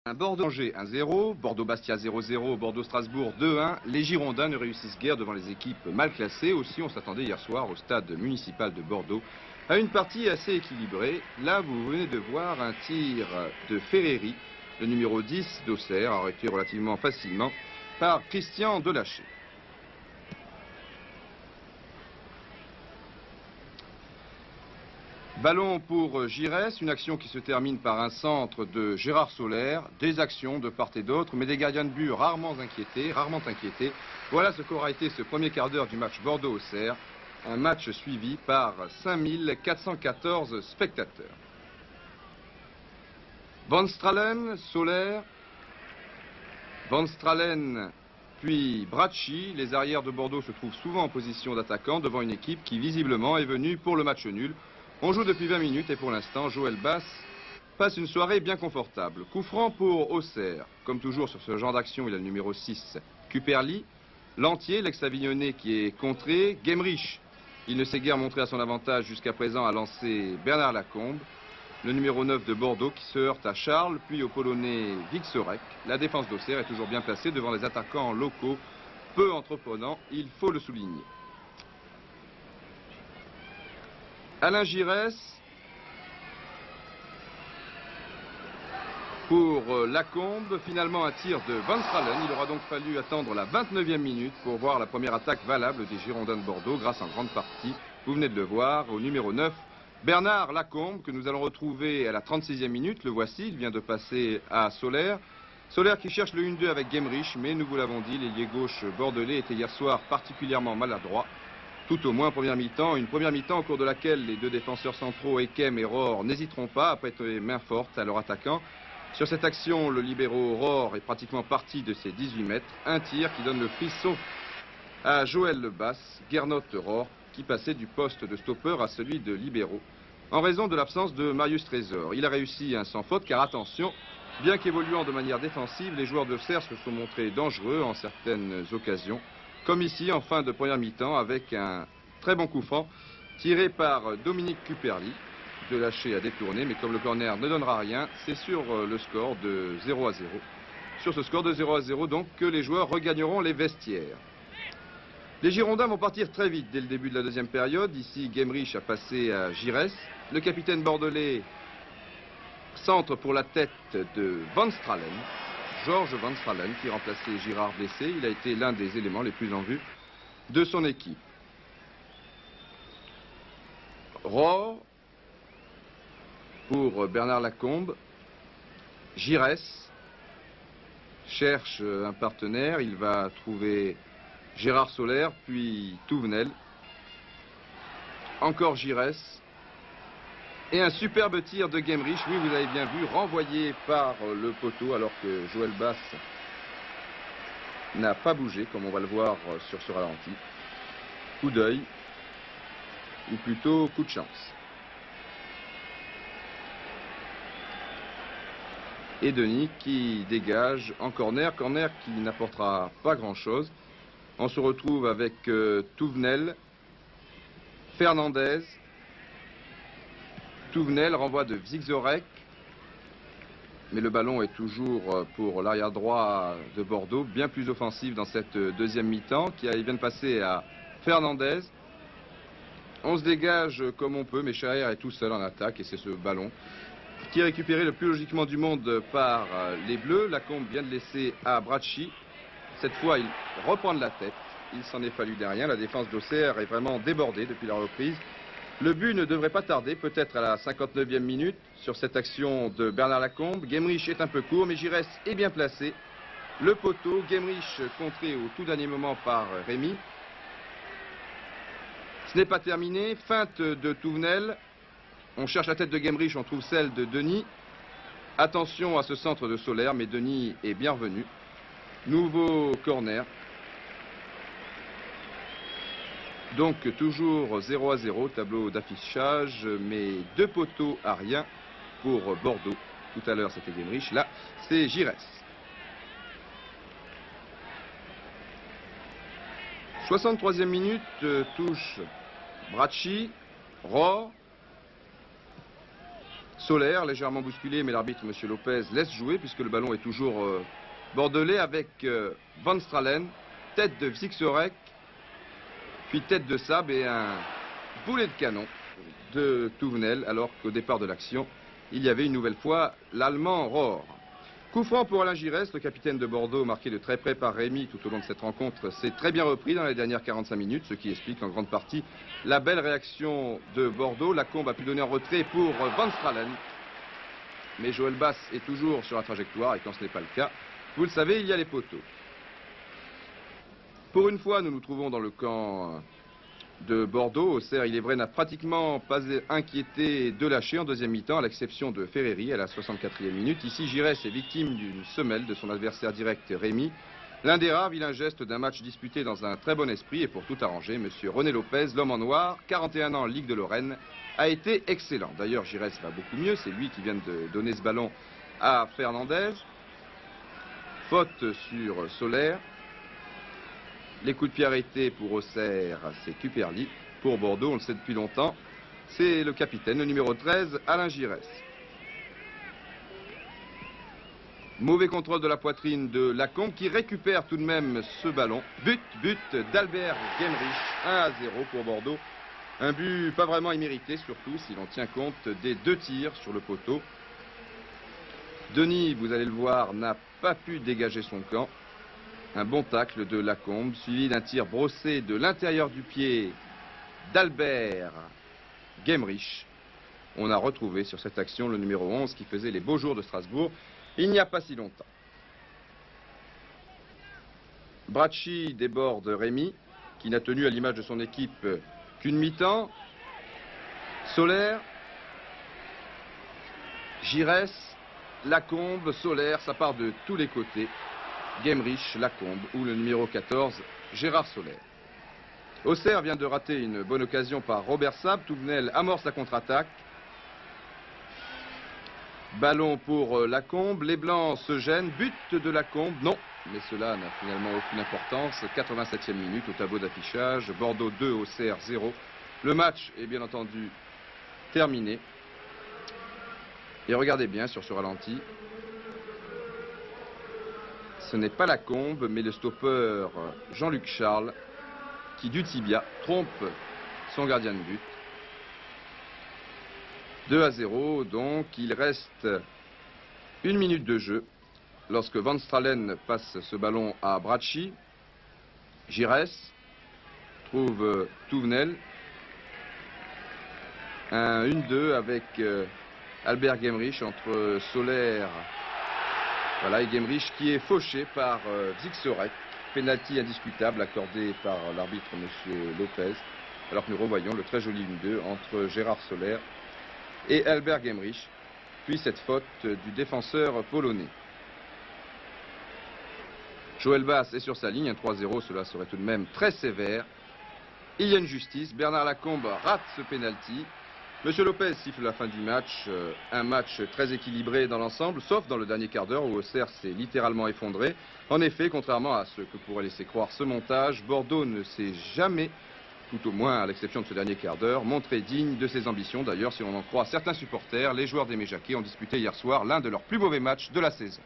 Un Bordeaux-Angers 1-0, Bordeaux-Bastia 0-0, Bordeaux-Strasbourg 2-1. Les Girondins ne réussissent guère devant les équipes mal classées. Aussi, on s'attendait hier soir au stade municipal de Bordeaux à une partie assez équilibrée. Là, vous venez de voir un tir de Ferreri, le numéro 10 d'Auxerre, arrêté relativement facilement par Christian Delaché. Ballon pour Giresse, une action qui se termine par un centre de Gérard Soler. Des actions de part et d'autre, mais des gardiens de but rarement inquiétés. Voilà ce qu'aura été ce premier quart d'heure du match Bordeaux-Auxerre. Un match suivi par 5414 spectateurs. Van Stralen, Soler, Van Stralen, puis Bracci. Les arrières de Bordeaux se trouvent souvent en position d'attaquant devant une équipe qui visiblement est venue pour le match nul. On joue depuis 20 minutes et pour l'instant, Joël Bass passe une soirée bien confortable. Coup franc pour Auxerre. Comme toujours sur ce genre d'action, il a le numéro 6, Cuperli. Lantier, l'ex-Avignonnais qui est contré. Gemrich, il ne s'est guère montré à son avantage jusqu'à présent, a lancé Bernard Lacombe. Le numéro 9 de Bordeaux qui se heurte à Charles, puis au Polonais Wiksorek. La défense d'Auxerre est toujours bien placée devant les attaquants locaux, peu entreprenants, il faut le souligner. Alain Giresse pour Lacombe, finalement un tir de Van Stralen. Il aura donc fallu attendre la 29e minute pour voir la première attaque valable des Girondins de Bordeaux, grâce en grande partie, vous venez de le voir, au numéro 9, Bernard Lacombe, que nous allons retrouver à la 36e minute. Le voici, il vient de passer à Soler. Soler qui cherche le 1-2 avec Gemrich, mais nous vous l'avons dit, l'ailier gauche bordelais était hier soir particulièrement maladroit. Tout au moins en première mi-temps, une première mi-temps au cours de laquelle les deux défenseurs centraux, Ekem et Rohr, n'hésiteront pas à prêter main forte à leur attaquant. Sur cette action, le libéro Rohr est pratiquement parti de ses 18 mètres. Un tir qui donne le frisson à Joël Lebasse, Gernot Rohr, qui passait du poste de stopper à celui de libéro, en raison de l'absence de Marius Trésor. Il a réussi un sans faute, car attention, bien qu'évoluant de manière défensive, les joueurs d'Auxerre se sont montrés dangereux en certaines occasions. Comme ici, en fin de première mi-temps, avec un très bon coup franc tiré par Dominique Cuperli. Delaché a détourné, mais comme le corner ne donnera rien, c'est sur le score de 0-0. Sur ce score de 0-0, donc, que les joueurs regagneront les vestiaires. Les Girondins vont partir très vite dès le début de la deuxième période. Ici, Gemrich a passé à Giresse. Le capitaine bordelais centre pour la tête de Van Stralen. Georges Van Stralen qui remplaçait Girard blessé. Il a été l'un des éléments les plus en vue de son équipe. Rohr pour Bernard Lacombe. Giresse cherche un partenaire. Il va trouver Gérard Soler, puis Touvenel. Encore Giresse. Et un superbe tir de Gemrich, oui vous avez bien vu, renvoyé par le poteau alors que Joël Bass n'a pas bougé, comme on va le voir sur ce ralenti. Coup d'œil, ou plutôt coup de chance. Et Denis qui dégage en corner, corner qui n'apportera pas grand-chose. On se retrouve avec Touvenel, Fernandez. Touvenel renvoie de Wiksorek, mais le ballon est toujours pour l'arrière droit de Bordeaux, bien plus offensif dans cette deuxième mi-temps, qui vient de passer à Fernandez. On se dégage comme on peut, mais Schaer est tout seul en attaque, et c'est ce ballon qui est récupéré le plus logiquement du monde par les Bleus. Lacombe vient de laisser à Bracci. Cette fois, il reprend de la tête. Il s'en est fallu derrière. La défense d'Auxerre est vraiment débordée depuis la reprise. Le but ne devrait pas tarder, peut-être à la 59e minute, sur cette action de Bernard Lacombe. Gemrich est un peu court, mais Giresse est bien placé. Le poteau, Gemrich contré au tout dernier moment par Rémy. Ce n'est pas terminé. Feinte de Touvenel. On cherche la tête de Gemrich, on trouve celle de Denis. Attention à ce centre de Soler, mais Denis est bien revenu. Nouveau corner. Donc toujours 0-0, tableau d'affichage, mais deux poteaux à rien pour Bordeaux. Tout à l'heure c'était Gemrich, là c'est Giresse. 63e minute, touche Bracci, Rohr. Soler, légèrement bousculé, mais l'arbitre, M. Lopez, laisse jouer puisque le ballon est toujours bordelais avec Van Stralen, tête de Vixorek, puis tête de Saab et un boulet de canon de Touvenel, alors qu'au départ de l'action, il y avait une nouvelle fois l'Allemand Rohr. Coup franc pour Alain Giresse, le capitaine de Bordeaux, marqué de très près par Rémy tout au long de cette rencontre, s'est très bien repris dans les dernières 45 minutes, ce qui explique en grande partie la belle réaction de Bordeaux. Lacombe a pu donner en retrait pour Van Stralen. Mais Joël Bass est toujours sur la trajectoire et quand ce n'est pas le cas, vous le savez, il y a les poteaux. Pour une fois, nous nous trouvons dans le camp de Bordeaux. Auxerre, il est vrai, n'a pratiquement pas inquiété de lâcher en deuxième mi-temps, à l'exception de Ferreri à la 64e minute. Ici, Giresse est victime d'une semelle de son adversaire direct Rémy. L'un des rares vilains gestes d'un match disputé dans un très bon esprit. Et pour tout arranger, M. René Lopez, l'homme en noir, 41 ans en Ligue de Lorraine, a été excellent. D'ailleurs, Giresse va beaucoup mieux. C'est lui qui vient de donner ce ballon à Fernandez. Faute sur Soler. Les coups de pied arrêtés pour Auxerre, c'est Cuperli. Pour Bordeaux, on le sait depuis longtemps, c'est le capitaine, le numéro 13, Alain Giresse. Mauvais contrôle de la poitrine de Lacombe qui récupère tout de même ce ballon. But d'Albert Gemrich, 1-0 pour Bordeaux. Un but pas vraiment immérité, surtout si l'on tient compte des 2 tirs sur le poteau. Denis, vous allez le voir, n'a pas pu dégager son camp. Un bon tacle de Lacombe, suivi d'un tir brossé de l'intérieur du pied d'Albert Gemrich. On a retrouvé sur cette action le numéro 11 qui faisait les beaux jours de Strasbourg il n'y a pas si longtemps. Bracci déborde Rémy, qui n'a tenu à l'image de son équipe qu'une mi-temps. Soler, Giresse, Lacombe, Soler, ça part de tous les côtés. Gemrich, Lacombe ou le numéro 14, Gérard Soler. Auxerre vient de rater une bonne occasion par Robert Saab. Touvenel amorce la contre-attaque. Ballon pour Lacombe. Les Blancs se gênent. But de Lacombe. Non, mais cela n'a finalement aucune importance. 87e minute au tableau d'affichage. Bordeaux 2, Auxerre 0. Le match est bien entendu terminé. Et regardez bien sur ce ralenti. Ce n'est pas Lacombe, mais le stopper Jean-Luc Charles qui, du tibia, trompe son gardien de but. 2-0, donc il reste 1 minute de jeu lorsque Van Stralen passe ce ballon à Bracci. Giresse trouve Touvenel. Un 1-2 avec Albert Gemrich entre Soler. Voilà, et Gemrich qui est fauché par Vixorek. Penalty indiscutable accordé par l'arbitre M. Lopez. Alors que nous revoyons le très joli 1-2 entre Gérard Soler et Albert Gemrich. Puis cette faute du défenseur polonais. Joël Bass est sur sa ligne. Un 3-0, cela serait tout de même très sévère. Il y a une justice. Bernard Lacombe rate ce penalty. Monsieur Lopez siffle la fin du match, un match très équilibré dans l'ensemble, sauf dans le dernier quart d'heure où Auxerre s'est littéralement effondré. En effet, contrairement à ce que pourrait laisser croire ce montage, Bordeaux ne s'est jamais, tout au moins à l'exception de ce dernier quart d'heure, montré digne de ses ambitions. D'ailleurs, si l'on en croit certains supporters, les joueurs des Méjaquets ont disputé hier soir l'un de leurs plus mauvais matchs de la saison.